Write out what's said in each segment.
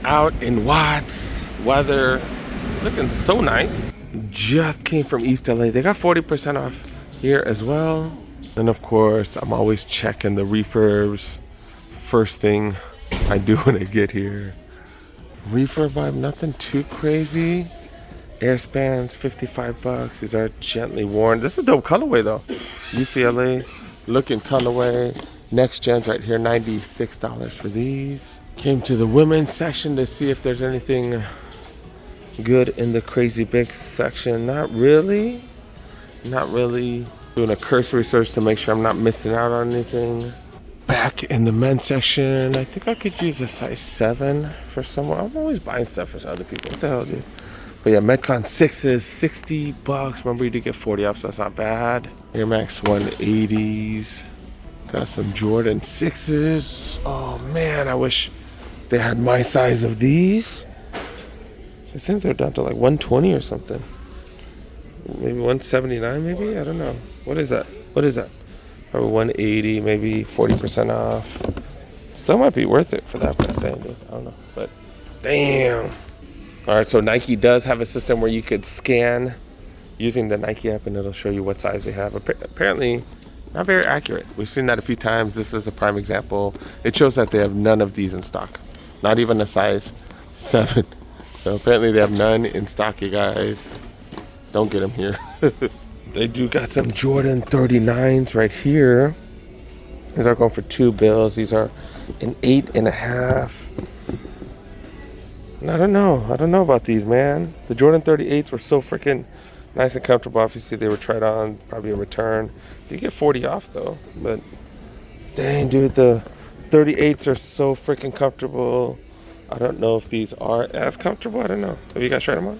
out in Watts. Weather looking so nice. Just came from East LA. They got 40% off here as well. And of course, I'm always checking the refurbs. First thing I do when I get here. Refurb vibe, nothing too crazy. Airspans, 55 bucks. These are gently worn. This is a dope colorway though. UCLA looking colorway. Next gens right here, $96 for these. Came to the women's section to see if there's anything good in the crazy big section. Not really. Not really. Doing a cursory search to make sure I'm not missing out on anything. Back in the men's section, I think I could use a size 7 for someone. I'm always buying stuff for other people. What the hell, dude? But yeah, Metcon 6s, 60 bucks. Remember, you did get 40 off, so that's not bad. Air Max 180s. Got some Jordan 6s. Oh man, I wish they had my size of these. I think they're down to like 120 or something. Maybe 179, maybe? I don't know. What is that? What is that? Probably 180, maybe 40% off. Still might be worth it for that price, I don't know. But damn. All right, so Nike does have a system where you could scan using the Nike app and it'll show you what size they have. Apparently, not very accurate. We've seen that a few times. This is a prime example. It shows that they have none of these in stock. Not even a size 7. So apparently they have none in stock, you guys. Don't get them here. They do got some Jordan 39s right here. These are going for $2. These are an 8.5. And I don't know about these, man. The Jordan 38s were so freaking nice and comfortable. Obviously, they were tried on, probably a return. You get 40 off though. But dang, dude, the 38s are so freaking comfortable. I don't know if these are as comfortable. I don't know. Have you guys tried them on?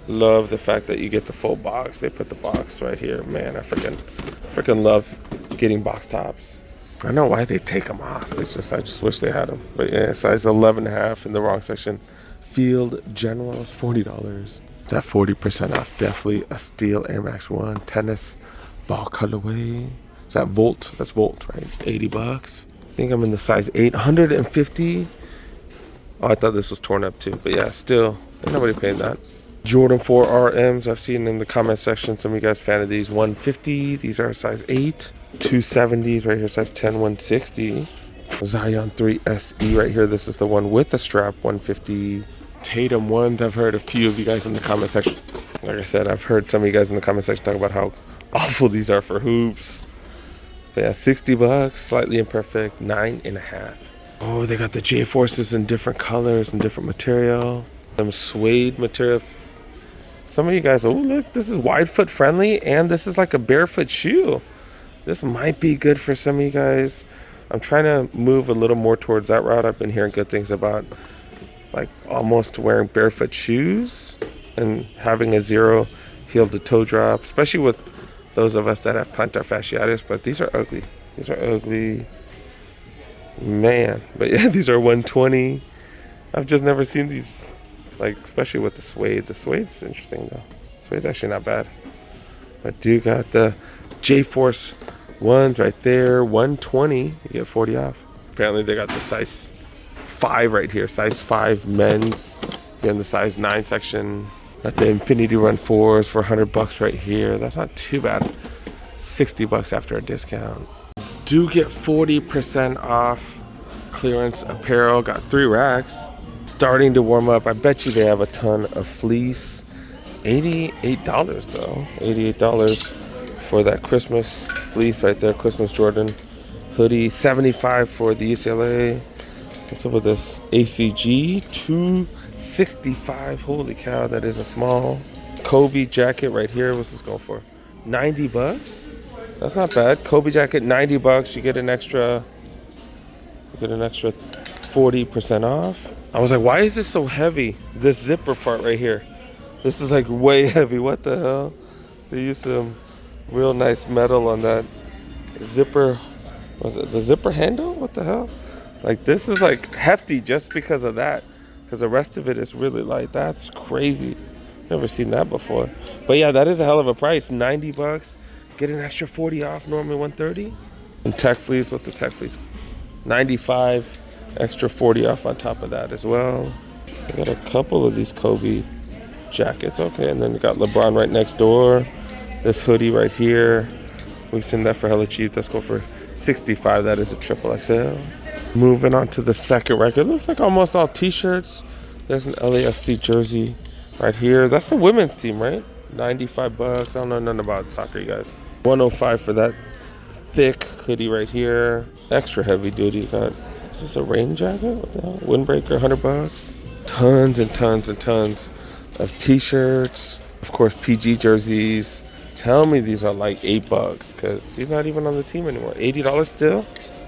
Love the fact that you get the full box. They put the box right here. Man, I freaking love getting box tops. I don't know why they take them off. It's just, I just wish they had them. But yeah, size 11.5 in the wrong section. Field Generals, $40. That 40% off. Definitely a steel Air Max 1 tennis ball colorway. Is that Volt? That's Volt, right? 80 bucks. I think I'm in the size 8. 150. Oh, I thought this was torn up too. But yeah, still, ain't nobody paying that. Jordan 4 RMs, I've seen in the comment section, some of you guys fan of these. 150, these are size 8. 270s right here, size 10, 160. Zion 3 SE right here, this is the one with the strap, 150. Tatum 1s, I've heard a few of you guys in the comment section. Like I said, I've heard some of you guys in the comment section talk about how awful these are for hoops. But yeah, 60 bucks, slightly imperfect, 9.5. Oh, they got the J-Forces in different colors and different material. Some suede material. Some of you guys, oh look, this is wide foot friendly and this is like a barefoot shoe. This might be good for some of you guys. I'm trying to move a little more towards that route. I've been hearing good things about like almost wearing barefoot shoes and having a zero heel to toe drop, especially with those of us that have plantar fasciitis. But these are ugly. These are ugly, man. But yeah, these are 120. I've just never seen these. Like, especially with the suede. The suede's interesting, though. Suede's actually not bad. But dude got the J-Force ones right there. 120. You get 40 off. Apparently, they got the size 5 right here. Size 5 men's. Here in the size 9 section. Got the Infinity Run 4s for 100 bucks right here. That's not too bad. 60 bucks after a discount. Do get 40% off clearance apparel. Got 3 racks. Starting to warm up. I bet you they have a ton of fleece. $88 though. $88 for that Christmas fleece right there. Christmas Jordan hoodie. $75 for the UCLA. What's up with this? ACG $265. Holy cow, that is a small. Kobe jacket right here. What's this going for? 90 bucks? That's not bad. Kobe jacket, 90 bucks. You get an extra 40% off. I was like, why is this so heavy? This zipper part right here. This is like way heavy. What the hell? They used some real nice metal on that zipper. Was it the zipper handle? What the hell? Like this is like hefty just because of that. Because the rest of it is really light. That's crazy. Never seen that before. But yeah, that is a hell of a price. 90 bucks. Get an extra 40 off, normally 130. And tech fleece, what the tech fleece? 95, extra 40 off on top of that as well. I got a couple of these Kobe jackets. Okay, and then you got LeBron right next door. This hoodie right here. We've seen that for hella cheap. Let's go for 65. That is a triple XL. Moving on to the second rack. It looks like almost all t-shirts. There's an LAFC jersey right here. That's the women's team, right? 95 bucks. I don't know nothing about soccer, you guys. 105 for that thick hoodie right here. Extra heavy duty. Got, is this a rain jacket? What the hell? Windbreaker, 100 bucks. Tons and tons and tons of t-shirts. Of course, PG jerseys. Tell me these are like $8 because he's not even on the team anymore. $80 still?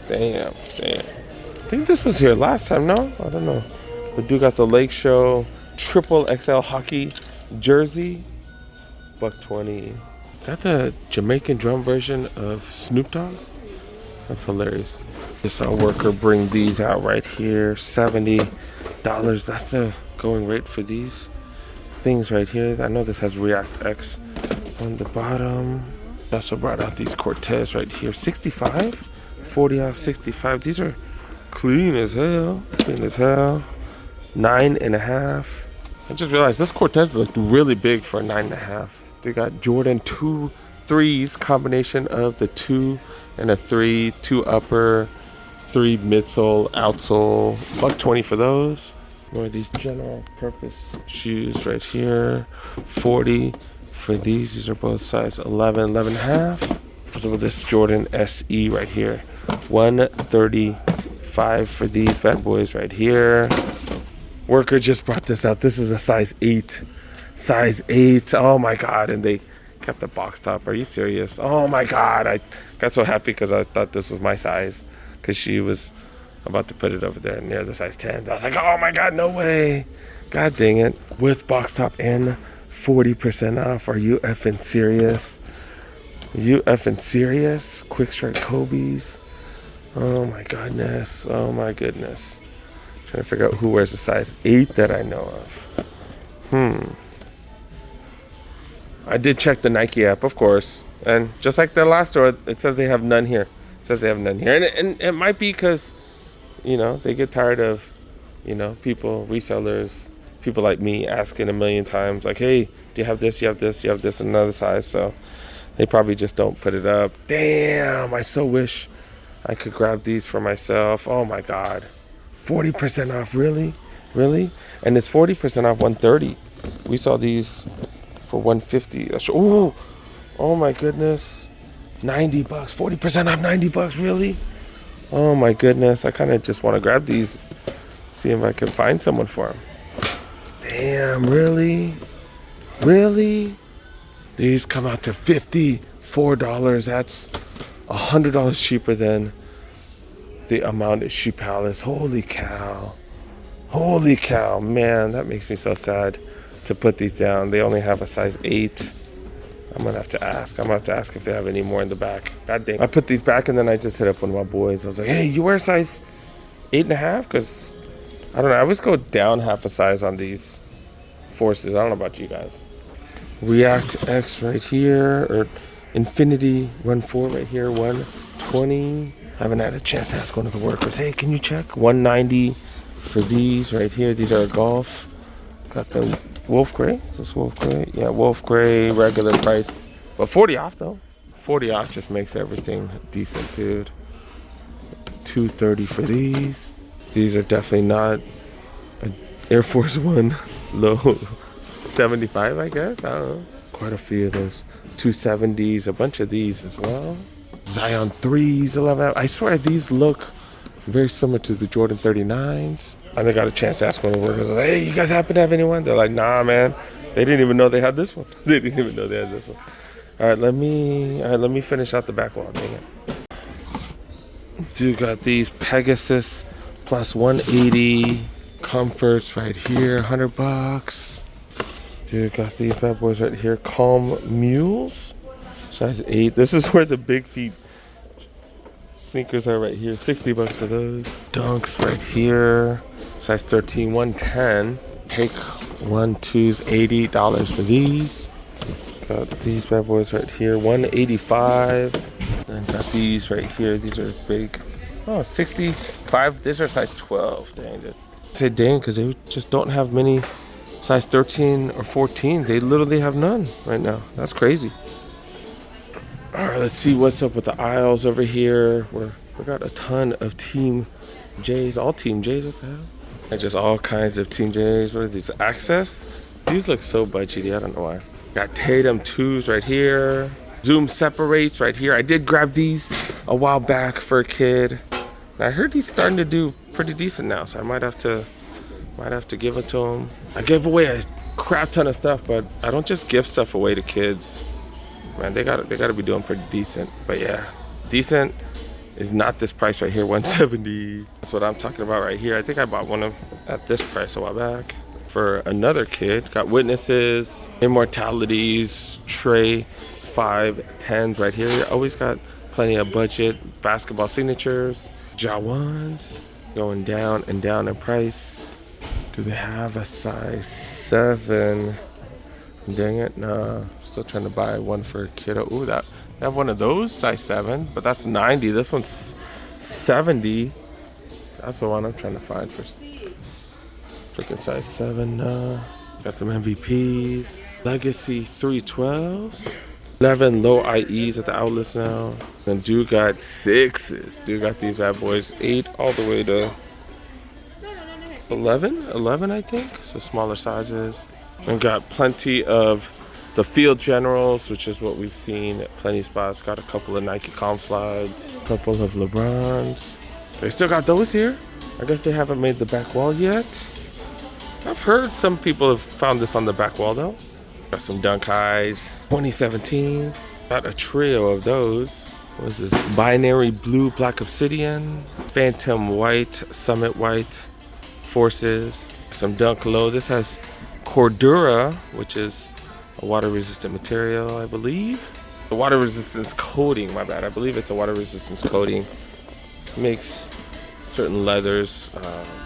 Damn. I think this was here last time, no? I don't know. We do got the Lake Show triple XL hockey jersey. $120. Is that the Jamaican drum version of Snoop Dogg? That's hilarious. Just saw a worker bring these out right here. $70. That's the going rate for these things right here. I know this has React X on the bottom. Also brought out these Cortez right here. 65? 40 off 65. These are clean as hell. 9.5. I just realized this Cortez looked really big for a 9.5. They got Jordan 2 3s, combination of the 2 and a 3, 2 upper, 3 midsole, outsole. $120 for those. More of these general purpose shoes right here. 40 for these. These are both size 11, 11.5. So this Jordan SE right here. 135 for these bad boys right here. Worker just brought this out. This is a size 8. Size 8. Oh my god. And they kept the box top. Are you serious? Oh my god. I got so happy because I thought this was my size. Because she was about to put it over there near the size 10s. I was like, oh my god, no way. God dang it. With box top and 40% off. Are you effing serious? You effing serious? Quick strike Kobe's. Oh my goodness. Oh my goodness. Trying to figure out who wears a size 8 that I know of. I did check the Nike app, of course. And just like the last store, it says they have none here. And it might be because, you know, they get tired of, you know, people, resellers, people like me asking a million times, like, hey, do you have this, you have this, you have this, and another size. So they probably just don't put it up. Damn, I so wish I could grab these for myself. Oh my God. 40% off, really? Really? And it's 40% off 130. We saw these for 150. Oh my goodness. $90, 40% off $90, really? Oh my goodness. I kind of just want to grab these, see if I can find someone for them. Damn, really? Really? These come out to $54. That's $100 cheaper than the amount at Shoe Palace. Holy cow. Holy cow, man, that makes me so sad to put these down. They only have a size 8. I'm gonna have to ask. If they have any more in the back. God dang. I put these back and then I just hit up one of my boys. I was like, hey, you wear a size 8.5? Because I don't know, I always go down half a size on these Forces. I don't know about you guys. React X right here, or Infinity Run 4 right here, 120. I haven't had a chance to ask one of the workers, hey, can you check? 190 for these right here. These are golf. Got the Wolf Gray. Is this Wolf Gray? Yeah, Wolf Gray, regular price. But 40 off though. 40 off just makes everything decent, dude. 230 for these. These are definitely not an Air Force One low. 75, I guess. I don't know. Quite a few of those 270s, a bunch of these as well. Zion 3s, 11. I swear these look very similar to the Jordan 39s. And I got a chance to ask one of the workers, hey, you guys happen to have anyone? They're like, nah, man. They didn't even know they had this one. All right, let me finish out the back wall. Dang it. Dude, got these Pegasus plus 180 comforts right here, $100. Dude, got these bad boys right here, Calm Mules, size 8. This is where the big feet sneakers are right here, $60 for those. Dunks right here, size 13, 110. Take 1-2s, $80 for these. Got these bad boys right here, 185. And got these right here. These are big. Oh, 65. These are size 12. Dang it. Say dang, because they just don't have many size 13 or 14s. They literally have none right now. That's crazy. All right, let's see what's up with the aisles over here. We got a ton of Team J's, all Team J's. What the hell? And just all kinds of Team J's. What are these? Access? These look so budgety. I don't know why. Got Tatum 2s right here. Zoom separates right here. I did grab these a while back for a kid. I heard he's starting to do pretty decent now, so I might have to give it to him. I gave away a crap ton of stuff, but I don't just give stuff away to kids. Man, they gotta be doing pretty decent. But yeah, decent is not this price right here, 170. That's what I'm talking about right here. I think I bought one of at this price a while back for another kid. Got Witnesses, Immortalities, Trey, 5, 10s right here. Always got plenty of budget basketball signatures. Jawans going down and down in price. Do they have a size 7? Dang it, no. Still trying to buy one for a kiddo. Ooh, they have one of those, size 7, but that's 90. This one's 70. That's the one I'm trying to find for freaking size 7. Got some MVPs. Legacy 312s. 11 low IEs at the outlets now. And dude got 6s. Dude got these bad boys 8 all the way to 11 I think. So smaller sizes. And got plenty of the Field Generals, which is what we've seen at plenty of spots. Got a couple of Nike Calm Slides, a couple of LeBrons. They still got those here. I guess they haven't made the back wall yet. I've heard some people have found this on the back wall though. Got some Dunk Highs, 2017s. Got a trio of those. What is this? Binary Blue Black Obsidian, Phantom White, Summit White, Forces. Some Dunk Low. This has Cordura, which is a water resistant material, I believe. The water resistance coating, my bad. I believe it's a water resistance coating. Makes certain leathers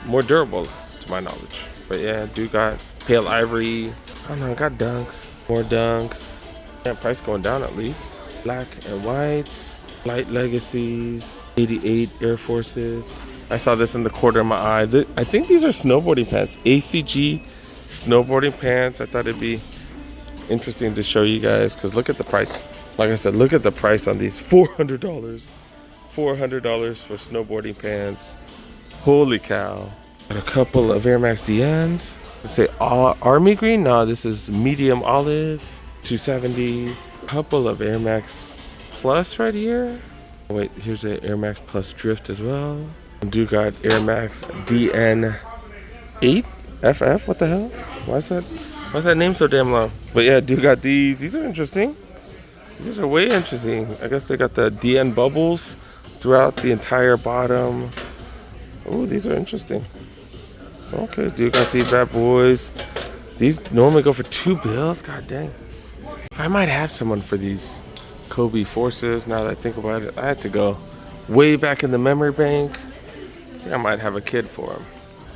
more durable, to my knowledge. But yeah, dude got Pale Ivory. I don't know, I got Dunks. More Dunks. Yeah, price going down at least. Black and Whites. Light Legacies. 88 Air Forces. I saw this in the corner of my eye. I think these are snowboarding pants. ACG snowboarding pants. I thought it'd be interesting to show you guys because look at the price. Like I said, look at the price on these. $400. $400 for snowboarding pants. Holy cow. Got a couple of Air Max DNs. Let's say Army Green. No, this is medium olive. 270s. Couple of Air Max Plus right here. Wait, here's an Air Max Plus Drift as well. Dude got Air Max DN 8 FF. What the hell? Why's that name so damn long? But yeah, dude got these. These are interesting. These are way interesting. I guess they got the DN bubbles throughout the entire bottom. Oh, these are interesting. Okay, dude got these bad boys. These normally go for $2. God dang. I might have someone for these Kobe Forces now that I think about it. I had to go way back in the memory bank. I think I might have a kid for him.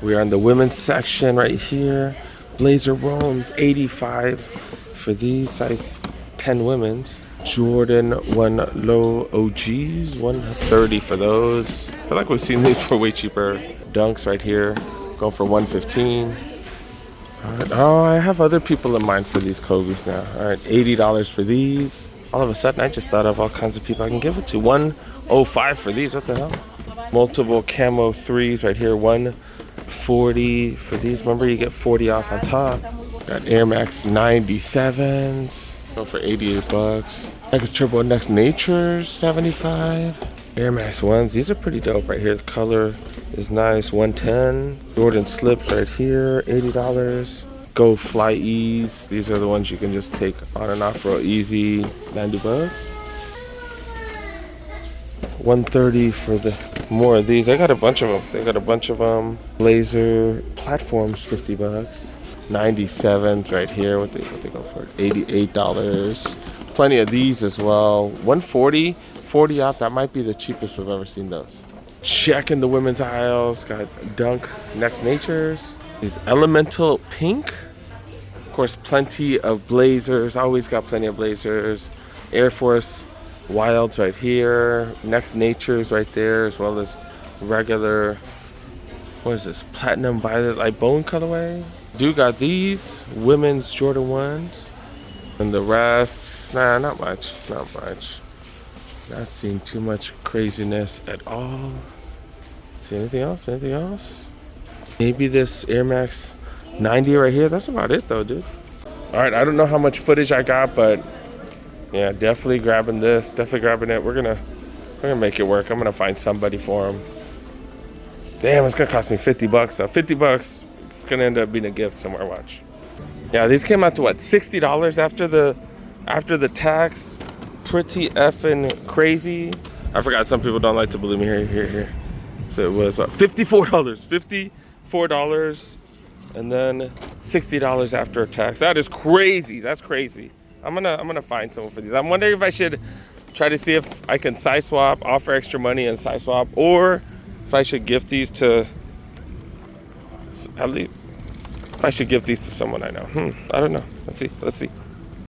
We are in the women's section right here. Blazer Roams, 85 for these, size 10 women's. Jordan 1 low OGs, 130 for those. I feel like we've seen these for way cheaper. Dunks right here, going for 115. All right. Oh, I have other people in mind for these Kobe's now. All right, $80 for these. All of a sudden, I just thought of all kinds of people I can give it to. 105 for these. What the hell? Multiple camo 3s right here. 140 for these. Remember, you get 40 off on top. Got Air Max 97s. Go for $88. X Turbo Next Natures 75. Air Max 1s. These are pretty dope right here. The color is nice. 110. Jordan Slips right here. $80. Go Fly Ease. These are the ones you can just take on and off real easy. $90. 130 for the more of these. I got a bunch of them. They got a bunch of them. Blazer platforms, $50. 97s right here. What they go for? $88. Plenty of these as well. 140, 40 off. That might be the cheapest we've ever seen those. Checking the women's aisles. Got Dunk Next Natures. These Elemental Pink. Of course, plenty of Blazers. Always got plenty of Blazers. Air Force Wilds right here. Next Natures right there, as well as regular What is this? Platinum violet light bone colorway. Do got these women's Jordan 1s. And the rest, nah, not much. Not much. Not seeing too much craziness at all. See anything else? Anything else? Maybe this Air Max 90 right here. That's about it though, dude. All right, I don't know how much footage I got, but yeah, definitely grabbing this. Definitely grabbing it. We're gonna make it work. I'm gonna find somebody for him. Damn, it's gonna cost me 50 bucks. So 50 bucks, it's gonna end up being a gift somewhere. Watch. Yeah, these came out to what, $60 after the tax. Pretty effing crazy. I forgot some people don't like to believe me. Here. So it was what, $54. $54, and then $60 after tax. That is crazy. That's crazy. I'm gonna find someone for these. I'm wondering if I should try to see if I can size swap, offer extra money and size swap, or if I should gift these to at least. If I should give these to someone I know. I don't know. Let's see.